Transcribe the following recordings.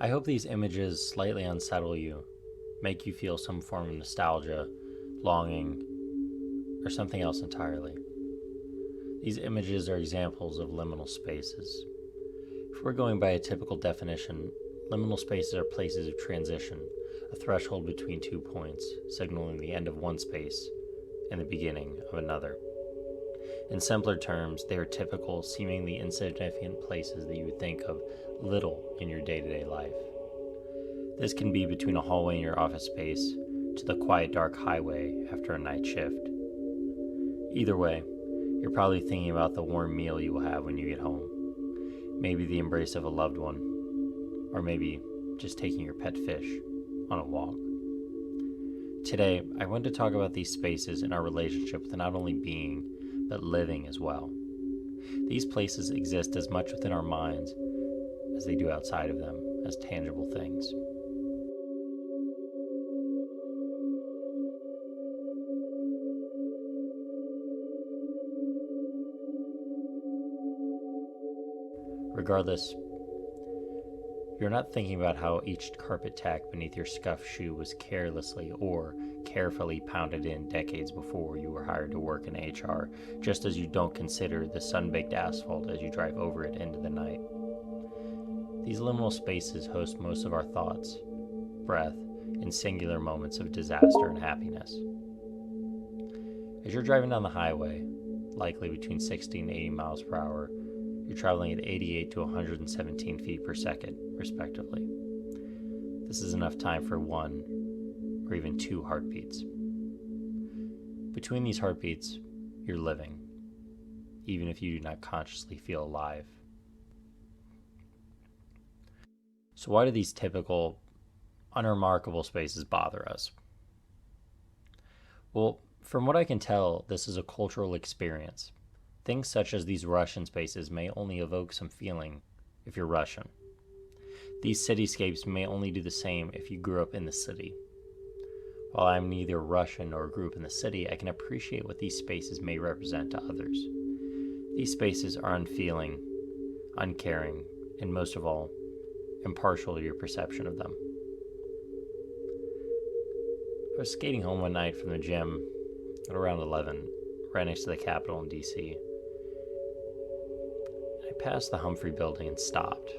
I hope these images slightly unsettle you, make you feel some form of nostalgia, longing, or something else entirely. These images are examples of liminal spaces. If we're going by a typical definition, liminal spaces are places of transition, a threshold between 2 points, signaling the end of one space and the beginning of another. In simpler terms, they are typical, seemingly insignificant places that you would think of little in your day-to-day life. This can be between a hallway in your office space to the quiet, dark highway after a night shift. Either way, you're probably thinking about the warm meal you will have when you get home. Maybe the embrace of a loved one, or maybe just taking your pet fish on a walk. Today, I want to talk about these spaces in our relationship with not only being, but living as well. These places exist as much within our minds as they do outside of them, as tangible things. Regardless, you're not thinking about how each carpet tack beneath your scuffed shoe was carelessly or carefully pounded in decades before you were hired to work in HR, just as you don't consider the sun-baked asphalt as you drive over it into the night. These liminal spaces host most of our thoughts, breath, and singular moments of disaster and happiness. As you're driving down the highway, likely between 60 and 80 miles per hour, you're traveling at 88 to 117 feet per second, respectively. This is enough time for one or even two heartbeats. Between these heartbeats, you're living, even if you do not consciously feel alive. So why do these typical, unremarkable spaces bother us? Well, from what I can tell, this is a cultural experience. Things such as these Russian spaces may only evoke some feeling if you're Russian. These cityscapes may only do the same if you grew up in the city. While I'm neither Russian nor grew up in the city, I can appreciate what these spaces may represent to others. These spaces are unfeeling, uncaring, and most of all, impartial to your perception of them. I was skating home one night from the gym at around 11, right next to the Capitol in DC. I passed the Humphrey building and stopped.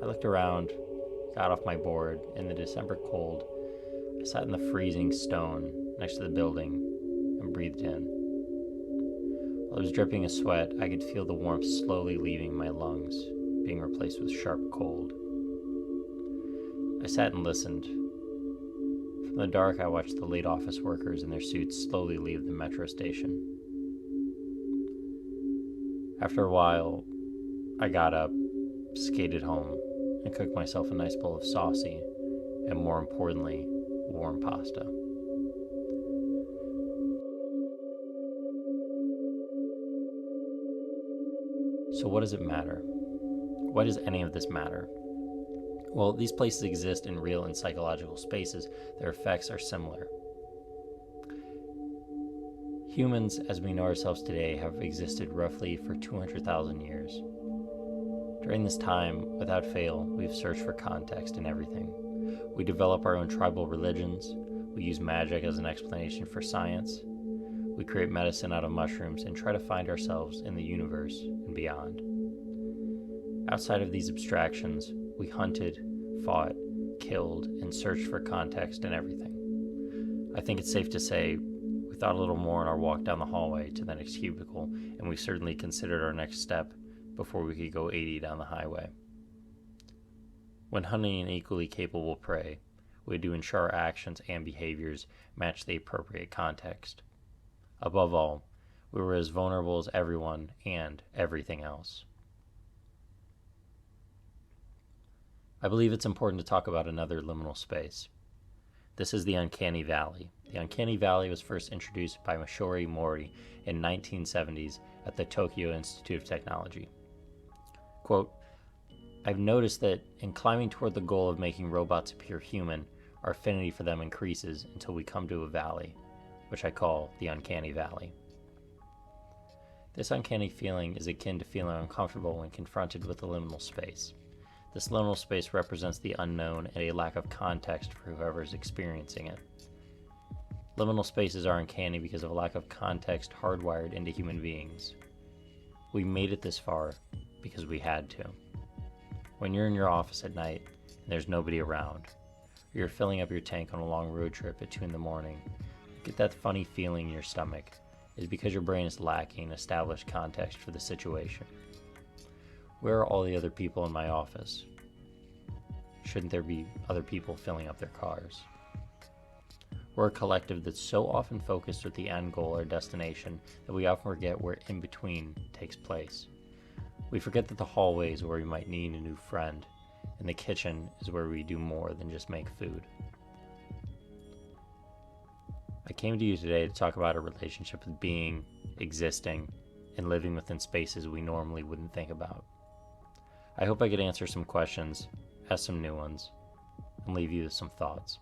I looked around, got off my board. In the December cold, I sat in the freezing stone next to the building and breathed in. While I was dripping a sweat, I could feel the warmth slowly leaving my lungs, being replaced with sharp cold. I sat and listened. From the dark, I watched the late office workers in their suits slowly leave the metro station. After a while, I got up, skated home, and cooked myself a nice bowl of saucy, and more importantly, warm pasta. So what does it matter? Why does any of this matter? Well, these places exist in real and psychological spaces. Their effects are similar. Humans, as we know ourselves today, have existed roughly for 200,000 years. During this time, without fail, we've searched for context in everything. We develop our own tribal religions. We use magic as an explanation for science. We create medicine out of mushrooms and try to find ourselves in the universe and beyond. Outside of these abstractions, we hunted, fought, killed, and searched for context in everything. I think it's safe to say we thought a little more on our walk down the hallway to the next cubicle, and we certainly considered our next step before we could go 80 down the highway. When hunting an equally capable prey, we had to ensure our actions and behaviors match the appropriate context. Above all, we were as vulnerable as everyone and everything else. I believe it's important to talk about another liminal space. This is the Uncanny Valley. The Uncanny Valley was first introduced by Masahiro Mori in 1970s at the Tokyo Institute of Technology. Quote, "I've noticed that in climbing toward the goal of making robots appear human, our affinity for them increases until we come to a valley, which I call the Uncanny Valley. This uncanny feeling is akin to feeling uncomfortable when confronted with a liminal space. This liminal space represents the unknown and a lack of context for whoever is experiencing it. Liminal spaces are uncanny because of a lack of context hardwired into human beings. We made it this far because we had to. When you're in your office at night and there's nobody around, or you're filling up your tank on a long road trip at 2 in the morning, you get that funny feeling in your stomach. It's because your brain is lacking established context for the situation. Where are all the other people in my office? Shouldn't there be other people filling up their cars? We're a collective that's so often focused with the end goal or destination that we often forget where in between takes place. We forget that the hallway is where we might need a new friend, and the kitchen is where we do more than just make food. I came to you today to talk about a relationship with being, existing, and living within spaces we normally wouldn't think about. I hope I could answer some questions, ask some new ones, and leave you with some thoughts.